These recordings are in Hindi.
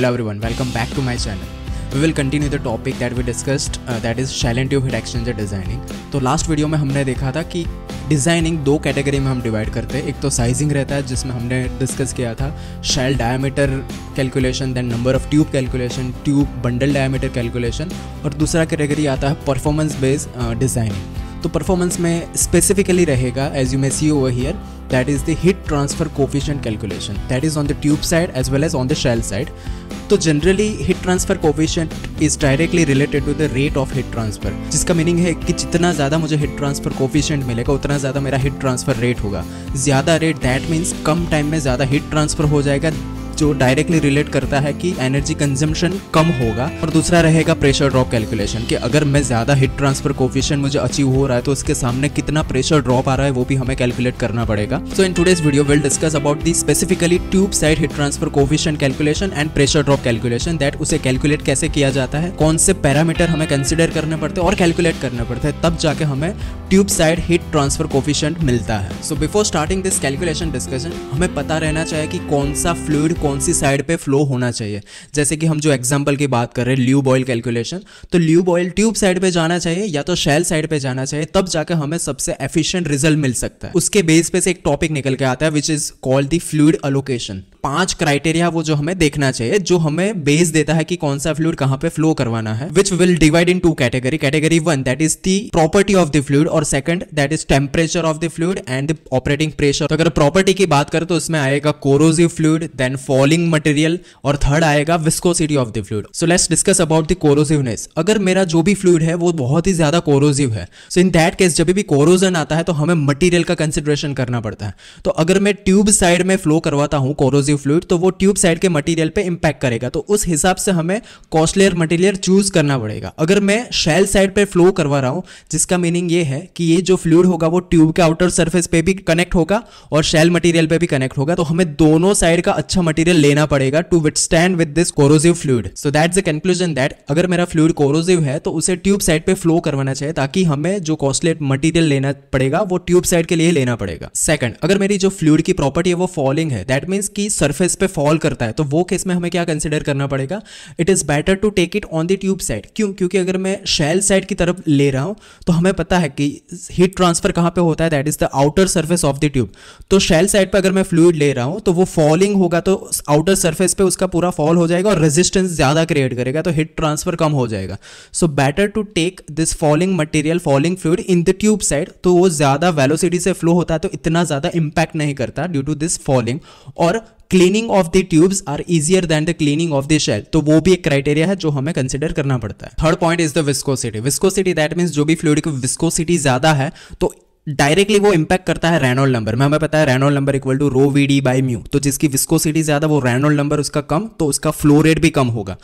Hello everyone, welcome back to my channel. We will continue the topic that we discussed, that is shell and tube heat exchanger designing. तो लास्ट वीडियो में हमने देखा था कि डिज़ाइनिंग दो कैटेगरी में हम डिवाइड करते हैं. एक तो साइजिंग रहता है जिसमें हमने डिस्कस किया था shell diameter calculation, then number of tube calculation, tube bundle diameter calculation, और दूसरा कैटेगरी आता है परफॉर्मेंस बेस्ड डिज़ाइनिंग. तो परफॉर्मेंस में स्पेसिफिकली रहेगा as you may see over here, that is the heat transfer coefficient calculation, that is on the tube side as well as on the shell side. तो generally heat transfer coefficient is directly related to the rate of heat transfer, जिसका मीनिंग है कि जितना ज़्यादा मुझे हीट ट्रांसफर कोफिशिएंट मिलेगा उतना ज़्यादा मेरा हीट ट्रांसफर रेट होगा. ज़्यादा rate that means come time में ज़्यादा हीट ट्रांसफर हो जाएगा, जो डायरेक्टली रिलेट करता है कि एनर्जी कंजम्पशन कम होगा. और दूसरा रहेगा प्रेशर ड्रॉप कैलकुलेशन, कि अगर मैं ज़्यादा हीट ट्रांसफर कोफिशिएंट मुझे अचीव हो रहा है तो उसके सामने कितना प्रेशर ड्रॉप आ रहा है वो भी हमें कैलकुलेट करना पड़ेगा. So in today's video will discuss about the specifically tube side heat transfer coefficient calculation and pressure drop calculation, that उसे कैलकुलेट कैसे किया जाता है, कौन से पैरामीटर हमें कंसिडर करने पड़ते हैं और कैलकुलेट करने पड़ते हैं, तब जाके हमें tube side heat transfer coefficient मिलता है. So before starting this calculation discussion हमें पता रहना चाहिए कि कौन सा फ्लूइड कौन सी साइड पे फ्लो होना चाहिए. जैसे कि हम जो एग्जांपल की बात कर रहे हैं ल्यूब ऑयल कैलकुलेशन, तो ल्यूब ऑयल ट्यूब साइड पे जाना चाहिए या तो शेल साइड पे जाना चाहिए, तब जाकर हमें सबसे एफिशिएंट रिजल्ट मिल सकता है. उसके बेस पे से एक टॉपिक निकल के आता है which is called the fluid allocation. 5 criteria वो जो हमें देखना चाहिए, जो हमें बेस देता है कि कौन सा फ्लूइड कहां पे फ्लो करवाना है, which will divide in 2 category. Category 1 that is the property of the fluid, और second that is temperature of the fluid and the operating pressure. तो अगर प्रॉपर्टी की बात करें तो उसमें आएगा corrosive fluid, then fouling material, और थर्ड आएगा viscosity of the fluid. So let's discuss about the corrosiveness. अगर मेरा जो भी फ्लूइड है वो बहुत ही ज्यादा कोरोसिव है, सो इन दैट केस जब भी कोरोजन आता है तो हमें मटेरियल का कंसिडरेशन करना पड़ता है. तो अगर मैं ट्यूब साइड में फ्लो करवाता हूं कोरोसिव फ्लूइड, तो वो ट्यूब साइड के मटेरियल पे इंपैक्ट करेगा, तो उस हिसाब से हमें कॉस्टलियर मटेरियल चूज करना पड़ेगा. अगर मैं शेल साइड पे फ्लो करवा रहा हूं, जिसका मीनिंग ये है कि ये जो फ्लूइड होगा वो ट्यूब के आउटर सरफेस पे भी कनेक्ट होगा और शेल मटेरियल पे भी कनेक्ट होगा, तो हमें दोनों साइड का अच्छा मटेरियल लेना पड़ेगा to withstand with this corrosive fluid. So that's the conclusion that अगर मेरा फ्लूइड कोरोसिव है तो उसे ट्यूब साइड पे फ्लो करवाना चाहिए, ताकि हमें जो कॉस्टली मटेरियल लेना पड़ेगा वो ट्यूब साइड के लिए लेना पड़ेगा. सेकंड, अगर मेरी जो फ्लूइड की प्रॉपर्टी है वो फॉलिंग है, दैट मीन्स कि सरफेस पे फॉल करता है, तो वो केस में हमें क्या कंसिडर करना पड़ेगा, it is better to take it on the tube side. क्यों? क्योंकि अगर मैं शेल साइड की तरफ ले रहा हूं तो हमें पता है कि हीट ट्रांसफर कहां पे होता है, that is the outer surface of the tube. तो शेल साइड पे अगर मैं फ्लूइड ले रहा हूं तो वो फॉलिंग होगा, तो आउटर सरफेस पे उसका पूरा फॉल हो जाएगा और रेजिस्टेंस ज्यादा क्रिएट करेगा, तो हीट ट्रांसफर कम हो जाएगा. So better to take this fouling material, fouling fluid in the tube side, तो वो ज्यादा वेलोसिटी से फ्लो होता है, तो इतना ज्यादा इंपैक्ट नहीं करता ड्यू टू दिस फॉलिंग. और cleaning of the tubes are easier than the cleaning of the shell, तो वो भी एक क्राइटेरिया है जो हमें कंसिडर करना पड़ता है. Third point is the viscosity. Viscosity that means जो भी फ्लूइड की विस्कोसिटी ज्यादा है तो डायरेक्टली वो इंपैक्ट करता है रेनॉल्ड नंबर में. हमें पता है Reynold number equal to rho V D by mu, तो जिसकी विस्कोसिटी ज्यादा वो रेनॉल्ड नंबर उसका कम, तो उसका फ्लो रेट भी कम होगा.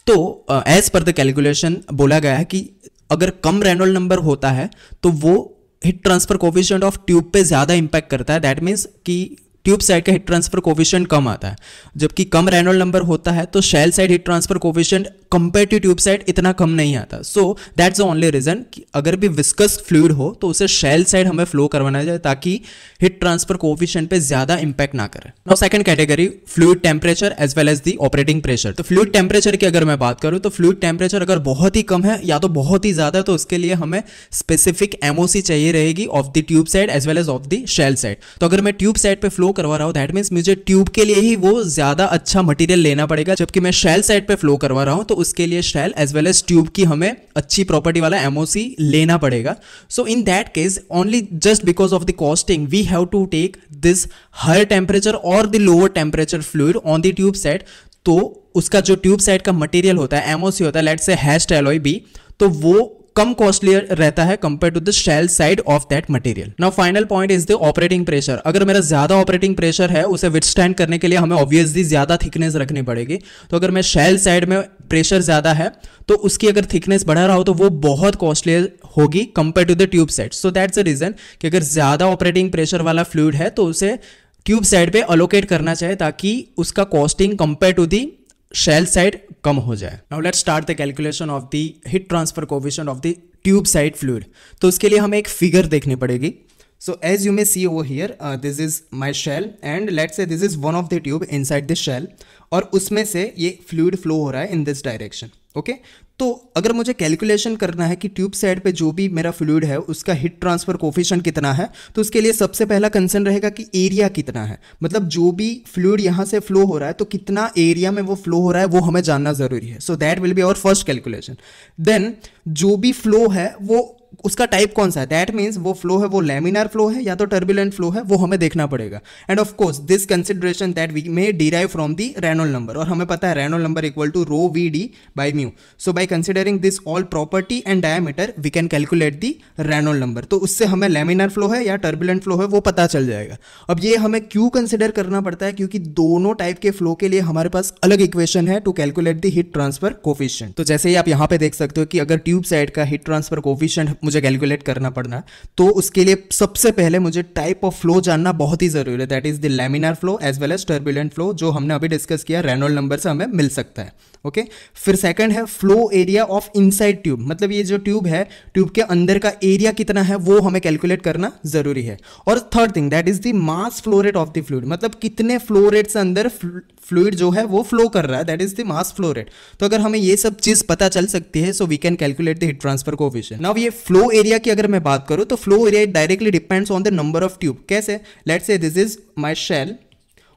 तो एज पर द कैलकुलेशन बोला गया है कि अगर कम रेनॉल्ड नंबर होता है तो वो heat transfer coefficient of tube पे ज्यादा इंपैक्ट करता है, दैट मीन्स कि ट्यूब साइड का हीट ट्रांसफर कोफिशिएंट कम आता है. जबकि कम रेनॉल्ड नंबर होता है तो shell side heat transfer coefficient compare to tube side इतना कम नहीं आता. So that's the only reason कि अगर भी विस्कस फ्लूइड हो तो उसे शेल साइड हमें फ्लो करवाना चाहिए, ताकि हीट ट्रांसफर कोफिशिएंट पे ज्यादा इंपैक्ट ना करे. Now second category, fluid temperature as well as the operating pressure. तो फ्लूइड टेम्परेचर की अगर मैं बात करूं तो फ्लूइड टेम्परेचर अगर बहुत ही कम है या तो बहुत ही ज्यादा है, तो उसके लिए हमें स्पेसिफिक एमओसी चाहिए रहेगी of the tube side as well as of the shell side. तो अगर मैं ट्यूब साइड पे फ्लो करवा रहा हूं दैट मीन्स मुझे ट्यूब के लिए ही वो ज्यादा अच्छा मटेरियल लेना पड़ेगा, जबकि मैं शेल साइड पे फ्लो करवा रहा हूं तो उसके लिए shell as well as tube की हमें अच्छी प्रॉपर्टी वाला एमओसी लेना पड़ेगा. So in that case only just because of the costing we have to take this higher temperature और the lower temperature fluid on the tube side. तो उसका जो ट्यूब साइड का मटेरियल होता है, एमओसी होता है, let's say hatched alloy B, तो वो कम कॉस्टलियर रहता है compare to the shell side of that material. Now final point is the operating pressure. अगर मेरा ज्यादा ऑपरेटिंग प्रेशर है उसे विथस्टैंड करने के लिए हमें ऑब्वियसली ज्यादा थिकनेस रखनी पड़ेगी. तो अगर मैं शेल साइड में प्रेशर ज्यादा है तो उसकी अगर थिकनेस बढ़ा रहा हो तो वो बहुत कॉस्टलियर होगी compare to the tube side. So that's the reason कि अगर ज्यादा ऑपरेटिंग प्रेशर वाला फ्लूइड है तो उसे ट्यूब साइड पे अलोकेट करना चाहिए, ताकि उसका costing compare to the shell side कम हो जाए. Now let's start the calculation of the heat transfer coefficient of the tube side fluid. तो उसके लिए हमें एक फिगर देखनी पड़ेगी. So as you may see over here, this is my shell and let's say this is one of the tube inside this shell और उसमें से ये fluid flow हो रहा है in this direction. ओके तो अगर मुझे कैलकुलेशन करना है कि ट्यूब साइड पे जो भी मेरा फ्लूइड है उसका हीट ट्रांसफर कोफिशिएंट कितना है, तो उसके लिए सबसे पहला कंसर्न रहेगा कि एरिया कितना है, मतलब जो भी फ्लूइड यहाँ से फ्लो हो रहा है तो कितना एरिया में वो फ्लो हो रहा है वो हमें जानना जरूरी है. So that will be our first calculation. Then जो भी फ्लो है वो उसका टाइप कौन सा है, दैट मीन्स वो फ्लो है वो लैमिनार फ्लो है या तो टर्बुलेंट फ्लो है, वो हमें देखना पड़ेगा. And of course this consideration that we may derive from the Reynold number, और हमें पता है Reynold number equal to rho V D by mu. So by considering this all property and diameter we can calculate the Reynold number. तो उससे हमें लैमिनार फ्लो है या टर्बुलेंट फ्लो है वो पता चल जाएगा. अब ये हमें क्यों कंसिडर करना पड़ता है, क्योंकि दोनों टाइप के फ्लो के लिए हमारे पास अलग इक्वेशन है to calculate the heat transfer coefficient. तो जैसे ही आप यहाँ पे देख सकते हो कि अगर ट्यूब साइड का हीट ट्रांसफर कोफिशिएंट मुझे कैलकुलेट करना पड़ना, तो उसके लिए सबसे पहले मुझे टाइप ऑफ फ्लो जानना बहुत ही जरूरी है, that is the laminar flow as well as turbulent flow, जो हमने अभी डिस्कस किया रेनॉल्ड नंबर से हमें मिल सकता है. ओके फिर सेकंड है flow area of inside tube, मतलब ये जो ट्यूब है ट्यूब के अंदर का एरिया कितना है वो हमें कैलकुलेट करना जरूरी है. और third thing that is the mass flow rate of the fluid, मतलब कितने फ्लो रेट से अंदर फ्लूइड जो है वो फ्लो कर रहा है, that is the mass flow rate. तो अगर हमें ये सब चीज पता चल सकती है so we can calculate the heat transfer coefficient. Now ये फ्लो एरिया की अगर मैं बात करूं तो flow area directly depends on the number of tube. कैसे, let's say this is my shell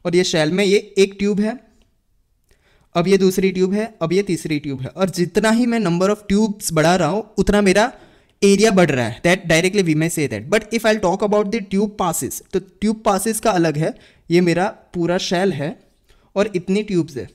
और ये शेल में ये एक ट्यूब है, अब ये दूसरी ट्यूब है, अब ये तीसरी ट्यूब है, और जितना ही मैं नंबर ऑफ ट्यूब्स बढ़ा रहा हूं उतना मेरा एरिया बढ़ रहा है. That directly we may say that. But if I talk about the tube passes, तो ट्यूब पासिस का अलग है, ये मेरा पूरा शेल है और इतनी ट्यूब्स है,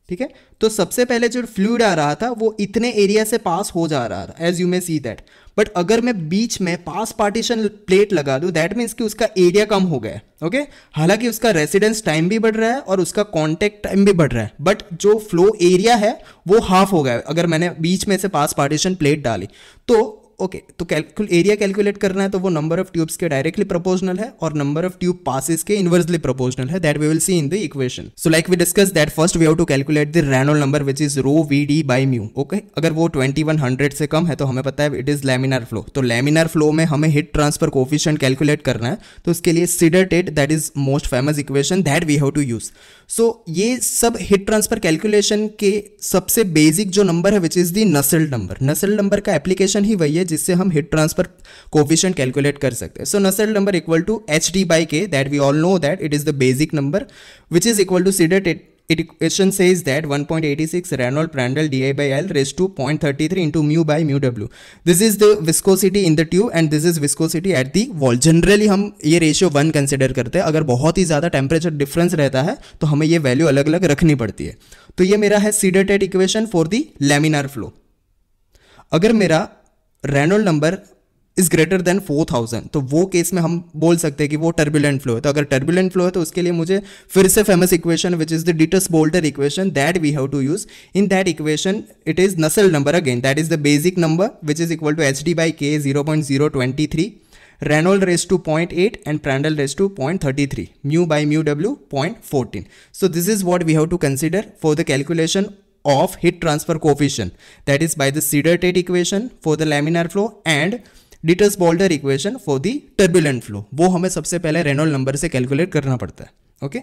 ठीक है. तो सबसे पहले जो फ्लूइड आ रहा था वो इतने एरिया से पास हो जा रहा था, as you may see that. But अगर मैं बीच में पास पार्टीशन प्लेट लगा दूं दैट मीन्स कि उसका एरिया कम हो गया. ओके हालांकि उसका रेसिडेंस टाइम भी बढ़ रहा है और उसका कॉन्टेक्ट टाइम भी बढ़ रहा है, बट जो फ्लो एरिया है वो हाफ हो गया अगर मैंने बीच में से पास पार्टीशन प्लेट डाली. तो ओके तो एरिया कैलकुलेट करना है तो वो नंबर ऑफ ट्यूब्स के डायरेक्टली प्रोपोर्शनल है और नंबर ऑफ ट्यूब पासिस के इनवर्सली प्रोपोर्शनल है. That we will see in the equation. So like we discuss that first we have to calculate the Reynold number which is rho V D by mu. Okay अगर वो 2100 से कम है तो हमें पता है इट इज लैमिनार फ्लो. तो लैमिनार फ्लो में हमें हीट ट्रांसफर कोएफिशिएंट कैलकुलेट करना है, तो उसके लिए Sieder Tate that is most famous equation that we have to use. So ये सब हीट ट्रांसफर कैलकुलेशन के सबसे बेसिक जो नंबर है which is the Nusselt number. Nusselt number का एप्लीकेशन ही वही है जिससे हम हीट ट्रांसफर कोएफिशिएंट कैलकुलेट कर सकते हैं. So Nusselt number equal to H D by K, that we all know that it is the basic number which is equal to Sieder Tate. Equation says that 1.86 Reynolds Prandtl di by L raised to 0.33 into mu by mu w. This is the viscosity in the tube and this is viscosity at the wall. Generally हम ये रेशियो 1 कंसिडर करते हैं. अगर बहुत ही ज़्यादा टेम्परेचर डिफरेंस रहता है तो हमें ये वैल्यू अलग अलग रखनी पड़ती है. तो ये मेरा है Sieder Tate equation for the laminar flow. अगर मेरा Reynold number is greater than 4000 तो वो केस में हम बोल सकते हैं कि वो टर्बुलेंट फ्लो है. तो अगर टर्बुलेंट फ्लो है तो उसके लिए मुझे फिर से famous equation which is the Dittus Boelter equation that we have to use. In that equation it is Nusselt number again, that is the basic number which is equal to H D by K 0.023, Reynolds raised to 0.8 and Prandtl raised to 0.33, mu by mu w 0.14. So this is what we have to consider for the calculation of heat transfer coefficient, that is by the Sieder Tate equation for the laminar flow and Dittus Boelter equation for the turbulent flow. वो हमें सबसे पहले रेनॉल्ड नंबर से कैलकुलेट करना पड़ता है. Okay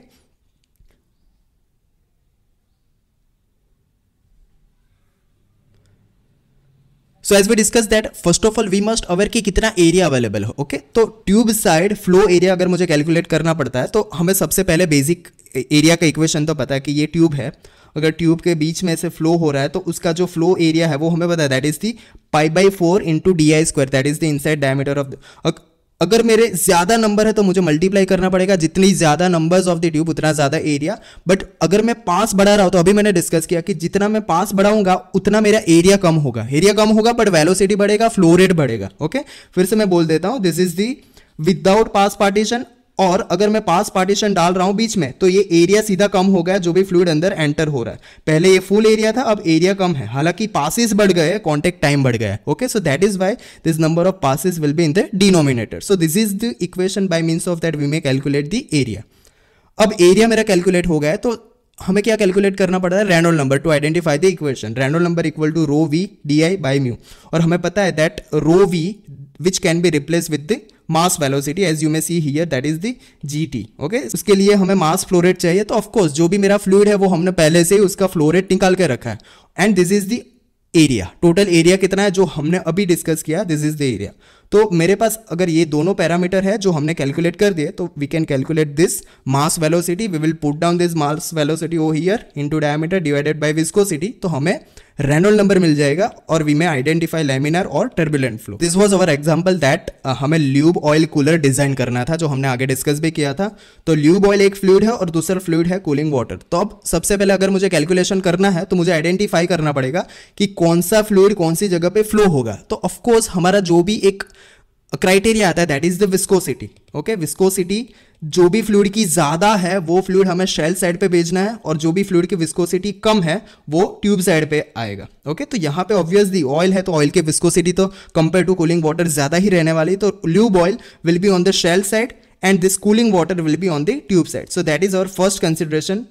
so as we discuss that first of all we must aware कि कितना एरिया अवेलेबल हो. ओके तो ट्यूब साइड फ्लो एरिया अगर मुझे कैलकुलेट करना पड़ता है तो हमें सबसे पहले बेसिक एरिया का इक्वेशन तो पता है कि ये ट्यूब है, अगर ट्यूब के बीच में से फ्लो हो रहा है तो उसका जो फ्लो एरिया है वो हमें पता है that is the π/4 into D I square, that is the inside diameter of the. अगर मेरे ज्यादा नंबर है तो मुझे मल्टीप्लाई करना पड़ेगा, जितनी ज्यादा नंबर्स ऑफ द ट्यूब उतना ज्यादा एरिया. बट अगर मैं पास बढ़ा रहा हूं तो अभी मैंने डिस्कस किया कि जितना मैं पास बढ़ाऊंगा उतना मेरा एरिया कम होगा. एरिया कम होगा बट वेलोसिटी बढ़ेगा, फ्लो रेट बढ़ेगा. ओके फिर से मैं बोल देता हूं this is the without pass partition, और अगर मैं पास पार्टीशन डाल रहा हूं बीच में तो ये एरिया सीधा कम हो गया जो भी फ्लूइड अंदर एंटर हो रहा है. पहले ये फुल एरिया था, अब एरिया कम है, हालांकि पासेस बढ़ गए, कॉन्टेक्ट टाइम बढ़ गया. Okay so that is why this number of passes will be in the denominator. So this is the equation by means of that we may calculate the area. अब एरिया मेरा कैलकुलेट हो गया है तो हमें क्या कैलकुलेट करना पड़ रहा है, Reynold number to identify the equation. Reynold number equal to rho V D I by mu, और हमें पता है that rho V which can be replace with the mass velocity as you may see here that is the GT। Okay, उसके लिए हमें मास फ्लो रेट चाहिए, तो ऑफकोर्स जो भी मेरा फ्लूइड है वो हमने पहले से ही उसका फ्लो रेट निकाल के रखा है। And this is the area, total area कितना है जो हमने अभी डिस्कस किया, दिस इज द एरिया। तो मेरे पास अगर ये दोनों पैरामीटर है जो हमने कैलकुलेट कर दिए, तो we can calculate this mass velocity. We will put down this mass velocity over here into diameter divided by viscosity, तो हमें रेनॉल्ड नंबर मिल जाएगा और वी में आइडेंटिफाई लैमिनार और turbulent flow. This was our example that हमें ल्यूब ऑयल कूलर डिजाइन करना था, जो हमने आगे डिस्कस भी किया था। तो ल्यूब ऑयल एक फ्लूइड है और दूसरा फ्लूइड है कूलिंग वाटर। तो अब सबसे पहले अगर मुझे कैलकुलेशन करना है तो मुझे आइडेंटिफाई करना पड़ेगा कि कौन सा फ्लूइड कौन सी जगह पे फ्लो होगा। तो ऑफकोर्स हमारा जो भी एक क्राइटेरिया आता है that is the viscosity. Okay, viscosity जो भी फ्लूइड की ज्यादा है वो फ्लूइड हमें शेल साइड पे भेजना है, और जो भी फ्लूइड की विस्कोसिटी कम है वो ट्यूब साइड पे आएगा। ओके, तो यहाँ पे ऑब्वियसली ऑयल है तो ऑयल की विस्कोसिटी तो कंपेयर टू कूलिंग वाटर ज्यादा ही रहने वाली, तो lube oil will be on the shell side and this cooling water will be on the tube side. So that is our first consideration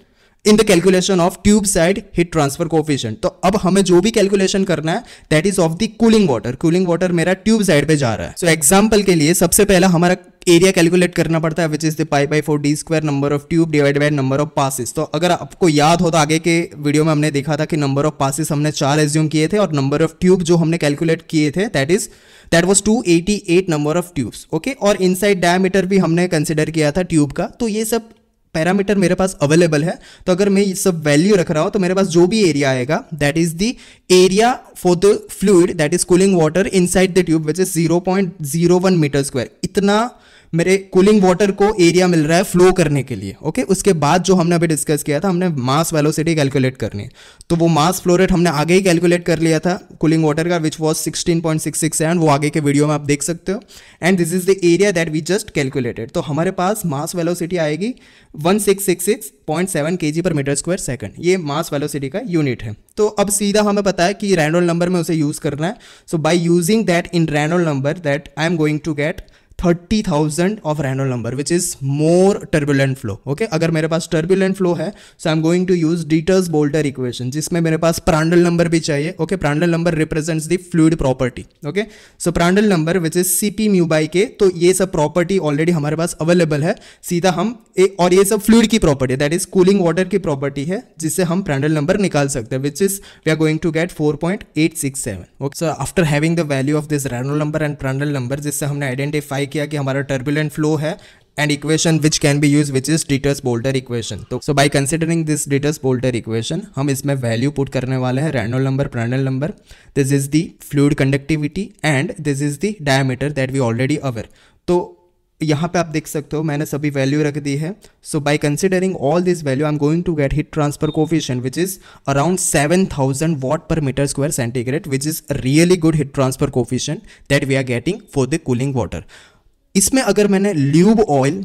in the calculation of tube side heat transfer coefficient. तो अब हमें जो भी कैलकुलेशन करना है that is of the cooling water. Cooling water मेरा ट्यूब साइड पे जा रहा है। सो एग्जांपल के लिए सबसे पहला हमारा एरिया कैलकुलेट करना पड़ता है, which is the π/4d² number of tube divided by number of passes. तो अगर आपको याद हो तो आगे के वीडियो में हमने देखा था कि नंबर ऑफ पासेस हमने 4 एज्यूम किए थे और नंबर ऑफ ट्यूब जो हमने कैलकुलेट किए थे that was 288 number of tubes. Okay, और इनसाइड डायमीटर भी हमने कंसिडर किया था ट्यूब का। तो ये सब पैरामीटर मेरे पास अवेलेबल है, तो अगर मैं ये सब वैल्यू रख रहा हूं तो मेरे पास जो भी एरिया आएगा that is the area for the fluid that is cooling water inside the tube which is 0.01 metre square. इतना मेरे कूलिंग वाटर को एरिया मिल रहा है फ्लो करने के लिए। ओके, उसके बाद जो हमने अभी डिस्कस किया था, हमने मास वेलोसिटी कैलकुलेट करनी है, तो वो मास फ्लो रेट हमने आगे ही कैलकुलेट कर लिया था कूलिंग वाटर का, विच वॉज 16.667। वो आगे के वीडियो में आप देख सकते हो। And this is the area that we just calculated. तो हमारे पास मास वेलोसिटी आएगी 1666.7 kg/m²। ये मास वेलोसिटी का यूनिट है। तो अब सीधा हमें पता है कि रेनॉल्ड नंबर में उसे यूज करना है। So by using that in Reynold number that I am going to get 30,000 of Reynold number which is more turbulent flow. Okay, अगर मेरे पास टर्बुलेंट फ्लो है so I am going to use Dittus Boelter equation, जिसमें मेरे पास प्रांडल नंबर भी चाहिए। Okay, Prandtl number represents the fluid property. Okay, so Prandtl number which is Cp/μ/K। तो ये सब प्रॉपर्टी ऑलरेडी हमारे पास अवेलेबल है। सीधा हम और ये सब फ्लूइड की property that is cooling water की प्रॉपर्टी है, जिससे हम प्रांडल नंबर निकाल सकते हैं, which is we are going to get 4.867। Okay, so after having the value of this Reynold number and Prandtl number, जिससे हमने आइडेंटिफाई किया कि हमारा टर्बुलेंट फ्लो है, and equation which can be used which is Dieters-Boulter equation। तो so by considering this Dieters-Boulter equation हम इसमें वैल्यू पुट करने वाले हैं Reynold number, Prandtl number, this is the fluid conductivity and this is the diameter that we already aware. तो यहाँ पे आप देख सकते हो मैंने सभी वैल्यू रख दी है। So by considering all this value I am going to get heat transfer coefficient which is around 7000 Watt/m², which is really good heat transfer coefficient that we are getting for the cooling water. इसमें अगर मैंने ल्यूब ऑयल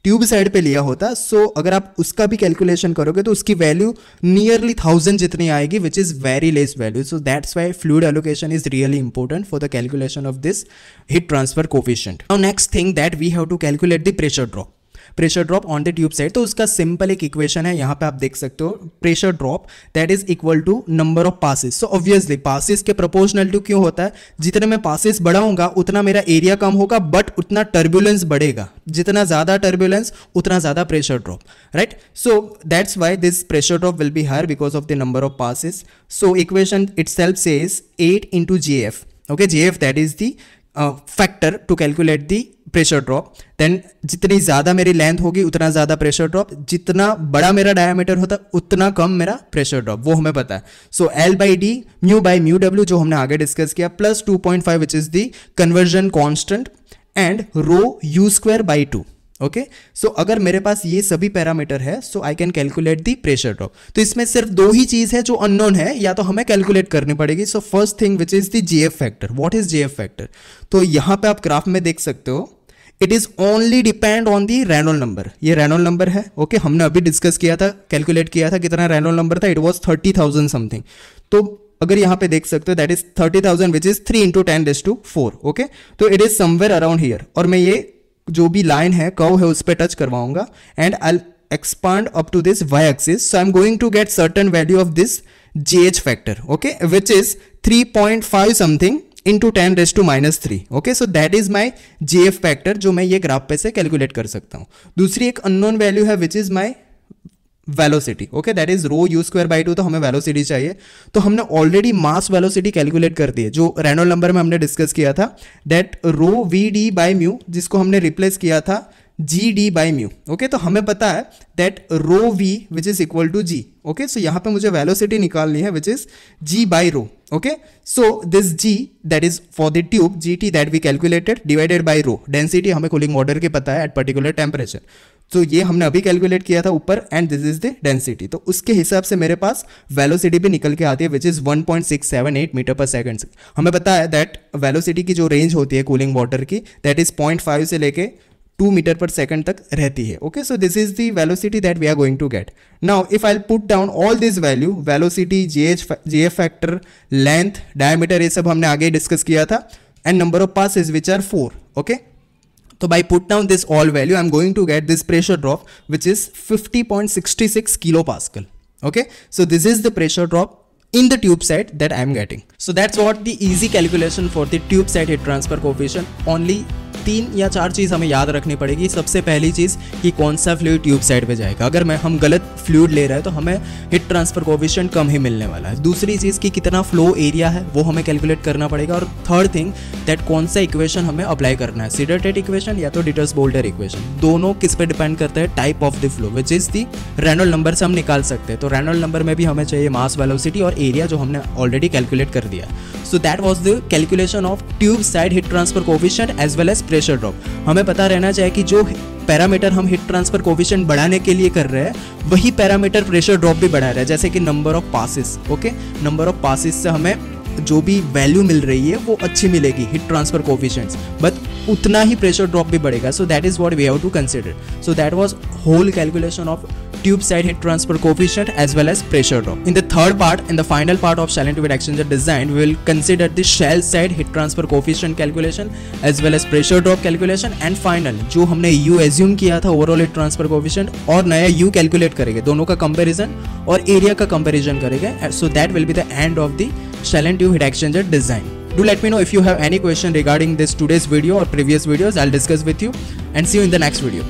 ट्यूब साइड पे लिया होता, सो अगर आप उसका भी कैलकुलेशन करोगे तो उसकी वैल्यू नियरली 1000 जितनी आएगी, which is very less value. So that's why fluid allocation is really important for the calculation of this heat transfer coefficient. Now next thing that we have to calculate the pressure drop on the tube side. तो उसका सिंपल एक इक्वेशन है, यहाँ पे आप देख सकते हो, pressure drop that is equal to number of passes. So obviously passes के प्रोपोर्शनल टू क्यों होता है, जितने मैं पासेस बढ़ाऊंगा उतना मेरा एरिया कम होगा, बट उतना टर्बुलेंस बढ़ेगा। जितना ज्यादा टर्बुलेंस उतना ज्यादा pressure drop, right? So that's why this pressure drop will be higher because of the number of passes. So equation itself says 8 × JF। Okay, JF that is the factor to calculate the pressure drop. Then जितनी ज़्यादा मेरी लेंथ होगी उतना ज़्यादा प्रेशर ड्रॉप, जितना बड़ा मेरा डायमीटर होता उतना कम मेरा प्रेशर ड्रॉप, वो हमें पता है। सो L/D μ/μw जो हमने आगे डिस्कस किया, plus 2.5 which is the conversion constant and ρu²/2। Okay, so अगर मेरे पास ये सभी पैरामीटर है so I can calculate the pressure drop. तो इसमें सिर्फ दो ही चीज है जो अननोन है, या तो हमें कैलकुलेट करनी पड़ेगी। So first thing which is the JF factor. What is JF factor? तो यहां पे आप ग्राफ में देख सकते हो, it is only depend on the Reynold number. ये रेनॉल्ड नंबर है। ओके, हमने अभी डिस्कस किया था, कैलकुलेट किया था कितना रेनॉल्ड नंबर था, इट वॉज 30,000 समथिंग। तो अगर यहां पे देख सकते हो that is 30,000 which is 3 × 10⁴। Okay, तो it is somewhere around here, और मैं ये जो भी लाइन है, कर्व है, उस पर टच करवाऊंगा and I expand up to this y axis. So I am going to get certain value of this JH factor, okay, which is 3.5 something into 10⁻³ okay, so that is my GF factor जो मैं ये ग्राफ पे से कैलकुलेट कर सकता हूँ। दूसरी एक अननोन वैल्यू है which is my velocity okay, that is ρu²/2, तो हमें वेलोसिटी चाहिए। तो हमने ऑलरेडी मास वेलोसिटी कैलकुलेट कर दी है जो रेनॉल्ड नंबर में हमने डिस्कस किया था, दैट ρVd/μ जिसको हमने रिप्लेस किया था Gd/μ ओके। तो हमें पता है that ρV which is equal to G okay. So यहाँ पे मुझे वेलोसिटी निकालनी है which is G/ρ okay. So this G that is for the tube, GT that we calculated divided by ρ, density हमें कूलिंग वाटर के पता है एट पर्टिकुलर टेम्परेचर, तो ये हमने अभी कैलकुलेट किया था ऊपर, and this is the density. तो उसके हिसाब से मेरे पास वेलोसिटी भी निकल के आती है विच इज 1.678 मीटर पर सेकंड। हमें पता है दैट वेलोसिटी की जो रेंज होती है कूलिंग वाटर की दैट इज 0.5 से लेके 2 मीटर पर सेकंड तक रहती है okay. So this is the velocity that we are going to get. Now if I put down all this value, velocity, GF factor, length, diameter, ये सब हमने आगे डिस्कस किया था, and number of passes which are 4 okay. So by put down this all value, I'm going to get this pressure drop, which is 50.66 kilopascal. Okay, so this is the pressure drop in the tube side that I'm getting. So that's what the easy calculation for the tube side heat transfer coefficient. Only 3 या 4 चीज़ हमें याद रखनी पड़ेगी। सबसे पहली चीज़ कि कौन सा फ्लूइड ट्यूब साइड पे जाएगा। अगर हम गलत फ्लूइड ले रहे हैं तो हमें हीट ट्रांसफर कोएफिशिएंट कम ही मिलने वाला है। दूसरी चीज़ कि कितना फ्लो एरिया है वो हमें कैलकुलेट करना पड़ेगा। और थर्ड थिंग दैट कौन सा इक्वेशन हमें अप्लाई करना है, सीडर-टेट इक्वेशन या तो डिटर्स-बोल्टर इक्वेशन। दोनों किस पे डिपेंड करते हैं, type of the flow which is the Reynold number से हम निकाल सकते हैं। तो रेनॉल्ड नंबर में भी हमें चाहिए मास, वेलोसिटी और एरिया जो हमने ऑलरेडी कैलकुलेट कर दिया। So that was the calculation of tube side heat transfer coefficient as well as pressure drop. हमें पता रहना चाहिए कि जो पैरामीटर हम हीट ट्रांसफर कोएफिशिएंट बढ़ाने के लिए कर रहे हैं वही पैरामीटर प्रेशर ड्रॉप भी बढ़ा रहा है, जैसे कि number of passes okay. Number of passes से हमें जो भी वैल्यू मिल रही है वो अच्छी मिलेगी हीट ट्रांसफर कोएफिशिएंट्स, बट उतना ही प्रेशर ड्रॉप भी बढ़ेगा। So that is what we have to consider. So that was whole calculation of tube side heat transfer coefficient as well as pressure drop. In the third part, in the final part of Shell and tube heat exchanger design, we will consider the shell side heat transfer coefficient calculation as well as pressure drop calculation, and final जो हमने U assume किया था overall heat transfer coefficient और नया U calculate करेंगे, दोनों का comparison और area का comparison करेंगे। So that will be the end of the Shell and tube heat exchanger design. Do let me know if you have any question regarding this today's video or previous videos. I'll discuss with you and see you in the next video.